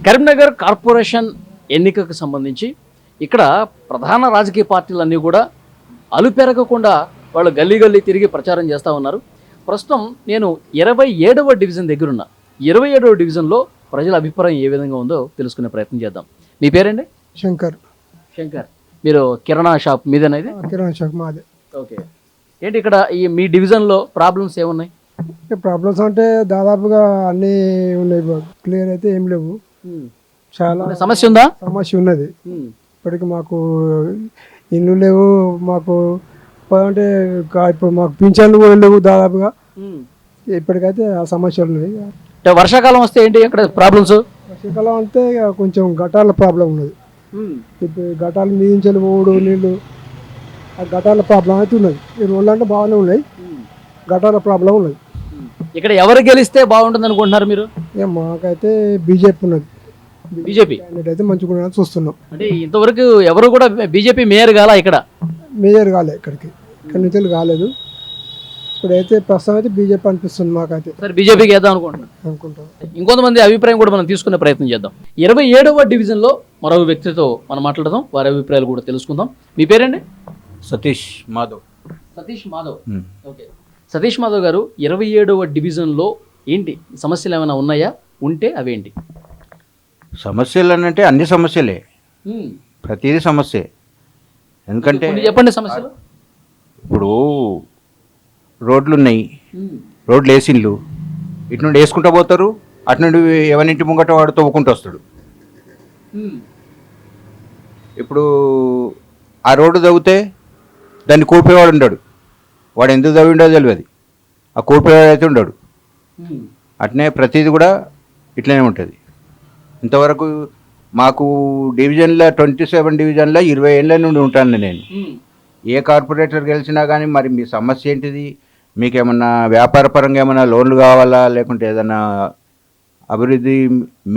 Karimnagar corporation ఎన్నికకు సంబంధించి ఇక్కడ ప్రధాన రాజకీయ పార్టీలన్నీ కూడా అలుపెరగకుండా వాళ్ళు గల్లీ గల్లీ తిరిగి ప్రచారం చేస్తూ ఉన్నారు. ప్రస్తుతం నేను 27వ డివిజన్ దగ్గరున్నా. 27వ డివిజన్లో ప్రజల అభిప్రాయం ఏ విధంగా ఉందో తెలుసుకునే ప్రయత్నం చేద్దాం. మీ పేరండి? శంకర్. మీరు కిరాణా షాప్ మీదేనా ఇది? కిరాణా షాప్ మాదే. ఓకే. ఏంటి ఇక్కడ ఈ మీ డివిజన్లో ప్రాబ్లమ్స్ ఏమున్నాయి? ప్రాబ్లమ్స్ అంటే దాదాపుగా అన్నీ ఉన్నాయి, క్లియర్ అయితే ఏం లేవు. చాలా సమస్య ఉందా? సమస్య ఉన్నది. ఇప్పటికి మాకు ఇల్లు లేవు, మాకు అంటే ఇప్పుడు మాకు పింఛన్లు కూడా లేవు దాదాపుగా. ఇప్పటికైతే ఆ సమస్యలు ఉన్నాయి. వర్షాకాలం వస్తే ఏంటి ఇక్కడ ప్రాబ్లమ్స్? వర్షాకాలం అంటే కొంచెం గటాల ప్రాబ్లం ఉన్నది. ఇప్పుడు గటాలు మించాలి పోడు నీళ్ళు, ఆ గటాల ప్రాబ్లం అయితే ఉన్నది. ఈ రోడ్లు అంటే బాగానే ఉన్నాయి, గటాల ప్రాబ్లం ఉన్నది. ఇక్కడ ఎవరు గెలిస్తే బాగుంటుంది అనుకుంటున్నారు మీరు? మాకైతే బీజేపీ ఉన్నది. బీజేపీ అయితే మంచిగా చూస్తున్నాం. అంటే ఇంతవరకు ఎవరు కూడా బీజేపీ మేయర్ కాలా? ఇక్కడ మేయర్ కాలే, ఇక్కడి నుంచి కాలేదు. ఇప్పుడైతే ప్రస్తుతం అయితే బీజేపీ అనిపిస్తుంది మాకైతే. సరే, బీజేపీకి వేద్దాం అనుకుంటాం. ఇంకొంతమంది అభిప్రాయం కూడా మనం తీసుకునే ప్రయత్నం చేద్దాం. 27వ డివిజన్లో మరో వ్యక్తితో మనం మాట్లాడదాం, వారి అభిప్రాయాలు కూడా తెలుసుకుందాం. మీ పేరండి? సతీష్ మాధవ్. ఓకే. సతీష్ మాధవ్ గారు, 27వ డివిజన్లో ఏంటి సమస్యలు ఏమైనా ఉన్నాయా? ఉంటే అవేంటి సమస్యలు అంటే అన్ని సమస్యలే, ప్రతిదీ సమస్యే. ఎందుకంటే చెప్పండి సమస్యలు. ఇప్పుడు రోడ్లు ఉన్నాయి, రోడ్లు వేసిండ్లు, ఇటు నుండి వేసుకుంటూ పోతారు, అటు నుండి ఎవరింటి ముంగట వాడు తవ్వుకుంటూ వస్తాడు. ఇప్పుడు ఆ రోడ్డు తవ్వితే దాన్ని కూపేవాడు ఉండడు, వాడు ఎందుకు తవ్విండో తెలియదు, ఆ కూపేవాడు అయితే ఉండడు. అట్నే ప్రతిదీ కూడా ఇట్లనే ఉంటుంది. ఇంతవరకు మాకు డివిజన్లో 27 డివిజన్లో 20 ఏళ్ళ నుండి ఉంటాను నేను. ఏ కార్పొరేటర్ గెలిచినా కానీ మరి మీ సమస్య ఏంటిది, మీకు ఏమన్నా వ్యాపార పరంగా ఏమైనా లోన్లు కావాలా, లేకుంటే ఏదైనా అభివృద్ధి,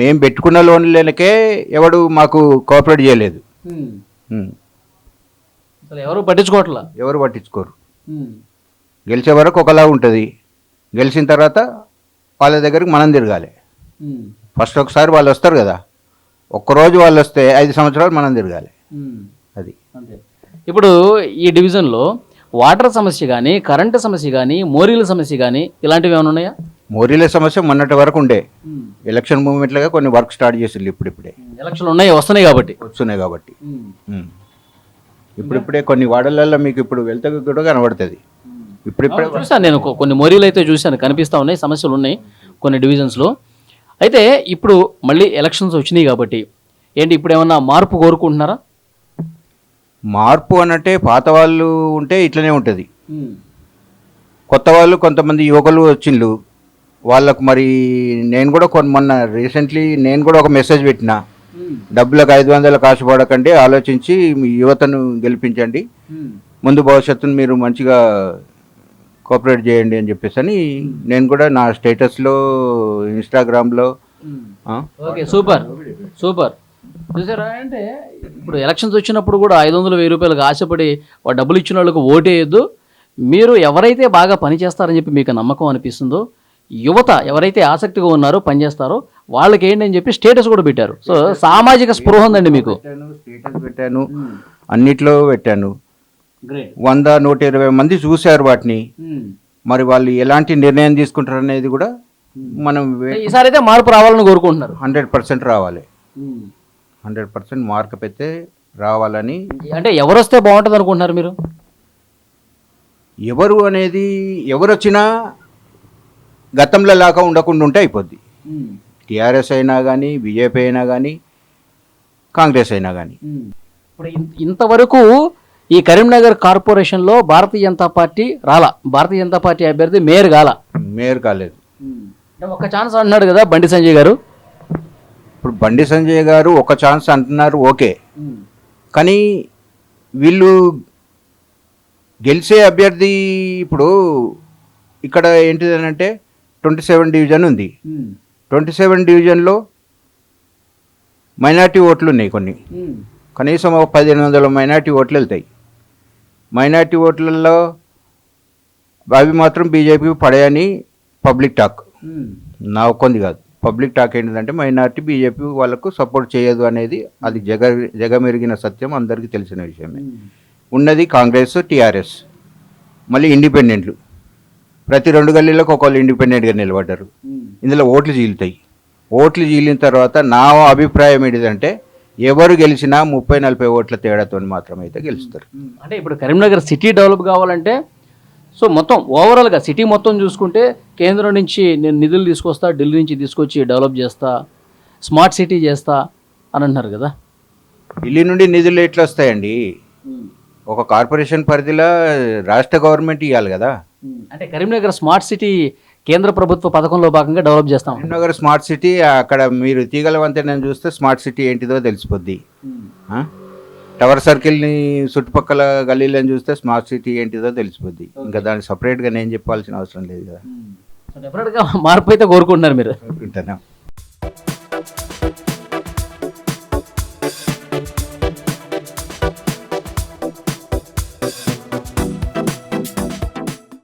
మేము పెట్టుకున్న లోన్లకే ఎవడు మాకు కోఆపరేట్ చేయలేదు. ఎవరు పట్టించుకోరు. గెలిచే వరకు ఒకలా ఉంటుంది, గెలిచిన తర్వాత వాళ్ళ దగ్గరికి మనం తిరగాలి. ఫస్ట్ ఒకసారి వాళ్ళు వస్తారు కదా, ఒక్కరోజు వాళ్ళు వస్తే 5 సంవత్సరాలు మనం తిరగాలి. అది ఇప్పుడు ఈ డివిజన్లో వాటర్ సమస్య కానీ, కరెంటు సమస్య కానీ, మోరీల సమస్య కానీ ఇలాంటివి ఏమైనా ఉన్నాయా? మోరీల సమస్య మొన్నటి వరకు ఉండే, ఎలక్షన్ మూవ్మెంట్లుగా కొన్ని వర్క్ స్టార్ట్ చేసింది. ఇప్పుడిప్పుడే ఎలక్షన్లు వస్తున్నాయి కాబట్టి ఇప్పుడిప్పుడే కొన్ని వార్డులలో మీకు ఇప్పుడు వెళ్తే కూడా కనబడుతుంది. ఇప్పుడిప్పుడే చూసాను నేను, కొన్ని మోరీలు అయితే చూశాను, కనిపిస్తూ ఉన్నాయి, సమస్యలు ఉన్నాయి కొన్ని డివిజన్స్లో. అయితే ఇప్పుడు మళ్ళీ ఎలక్షన్స్ వచ్చినాయి కాబట్టి ఏంటి ఇప్పుడు ఏమన్నా మార్పు కోరుకుంటున్నారా? మార్పు అనంటే పాత వాళ్ళు ఉంటే ఇట్లనే ఉంటుంది, కొత్త వాళ్ళు కొంతమంది యువకులు వచ్చిండ్రు, వాళ్ళకు మరి నేను కూడా మొన్న రీసెంట్లీ నేను కూడా ఒక మెసేజ్ పెట్టిన, డబ్బులకు 500 ఆశపడకండి, ఆలోచించి మీ యువతను గెలిపించండి, ముందు భవిష్యత్తును మీరు మంచిగా కోఆపరేట్ చేయండి అని చెప్పేసి అని నేను కూడా నా స్టేటస్లో, ఇన్స్టాగ్రామ్లో. Okay, super. చూసారా? అంటే ఇప్పుడు ఎలక్షన్స్ వచ్చినప్పుడు కూడా 500,000 రూపాయలకు ఆశపడి డబ్బులు ఇచ్చిన వాళ్ళకు ఓటేయద్దు. మీరు ఎవరైతే బాగా పనిచేస్తారని చెప్పి మీకు నమ్మకం అనిపిస్తుందో, యువత ఎవరైతే ఆసక్తిగా ఉన్నారో పనిచేస్తారో వాళ్ళకి ఏంటి అని చెప్పి స్టేటస్ కూడా పెట్టారు. సో సామాజిక స్పృహ ఉందండి మీకు. స్టేటస్ పెట్టాను, అన్నిట్లో పెట్టాను. 100-120 మంది చూశారు వాటిని. మరి వాళ్ళు ఎలాంటి నిర్ణయం తీసుకుంటారు అనేది కూడా మనం ఈసారి అయితే మార్పు రావాలని కోరుకుంటున్నారు. 100% రావాలి, 100% మార్క్ పెడితే రావాలని. అంటే ఎవరు వస్తే బాగుంటుంది అనుకుంటున్నారు మీరు? ఎవరు అనేది ఎవరు వచ్చినా గతంలో లాగా ఉండకుండా ఉంటే అయిపోద్ది. టీఆర్ఎస్ అయినా కానీ, బీజేపీ అయినా కానీ, కాంగ్రెస్ అయినా కానీ. ఇప్పుడు ఇంతవరకు ఈ కరీంనగర్ కార్పొరేషన్లో భారతీయ జనతా పార్టీ భారతీయ జనతా పార్టీ అభ్యర్థి మేయర్ కాలేదు. ఒక ఛాన్స్ అంటున్నాడు కదా బండి సంజయ్ గారు. ఇప్పుడు బండి సంజయ్ గారు ఒక ఛాన్స్ అంటున్నారు, ఓకే. కానీ వీళ్ళు గెలిచే అభ్యర్థి ఇప్పుడు ఇక్కడ ఏంటిది అంటే 27 డివిజన్ ఉంది. 27 డివిజన్లో మైనార్టీ ఓట్లు ఉన్నాయి కొన్ని, కనీసం 1500 మైనార్టీ ఓట్లు వెళ్తాయి. మైనార్టీ ఓట్లలో అవి మాత్రం బీజేపీ పడాయని పబ్లిక్ టాక్, నా ఒక్కొంది కాదు. పబ్లిక్ టాక్ ఏంటిదంటే మైనారిటీ బీజేపీ వాళ్ళకు సపోర్ట్ చేయదు అనేది అది జగమెరిగిన సత్యం, అందరికీ తెలిసిన విషయమే. ఉన్నది కాంగ్రెస్, టీఆర్ఎస్, మళ్ళీ ఇండిపెండెంట్లు. ప్రతి 2 గల్లీలకు ఒకళ్ళు ఇండిపెండెంట్గా నిలబడ్డారు. ఇందులో ఓట్లు చీలుతాయి. ఓట్లు చీలిన తర్వాత నా అభిప్రాయం ఏంటిదంటే ఎవరు గెలిచినా 30-40 ఓట్ల తేడాతో మాత్రమే అయితే గెలుస్తారు. అంటే ఇప్పుడు కరీంనగర్ సిటీ డెవలప్ కావాలంటే సో మొత్తం ఓవరాల్గా సిటీ మొత్తం చూసుకుంటే కేంద్రం నుంచి నేను నిధులు తీసుకొస్తా, ఢిల్లీ నుంచి తీసుకొచ్చి డెవలప్ చేస్తా, స్మార్ట్ సిటీ చేస్తా అని అంటున్నారు కదా. ఢిల్లీ నుండి నిధులు ఎట్లా వస్తాయండి? ఒక కార్పొరేషన్ పరిధిలో రాష్ట్ర గవర్నమెంట్ ఇవ్వాలి కదా. అంటే కరీంనగర్ స్మార్ట్ సిటీ కేంద్ర ప్రభుత్వ పథకంలో భాగంగా డెవలప్ చేస్తాం. కరీంనగర్ స్మార్ట్ సిటీ అక్కడ మీరు తీగల వంతెనని చూస్తే స్మార్ట్ సిటీ ఏంటిదో తెలిసిపోద్ది. టవర్ సర్కిల్ని చుట్టుపక్కల గల్లీలను చూస్తే స్మార్ట్ సిటీ ఏంటిదో తెలిసిపోద్ది. ఇంకా దానికి సపరేట్గా నేను చెప్పాల్సిన అవసరం లేదు కదా. డెఫినెట్గా మార్పు అయితే కోరుకుంటున్నారు మీరు. అనుకుంటున్నాను.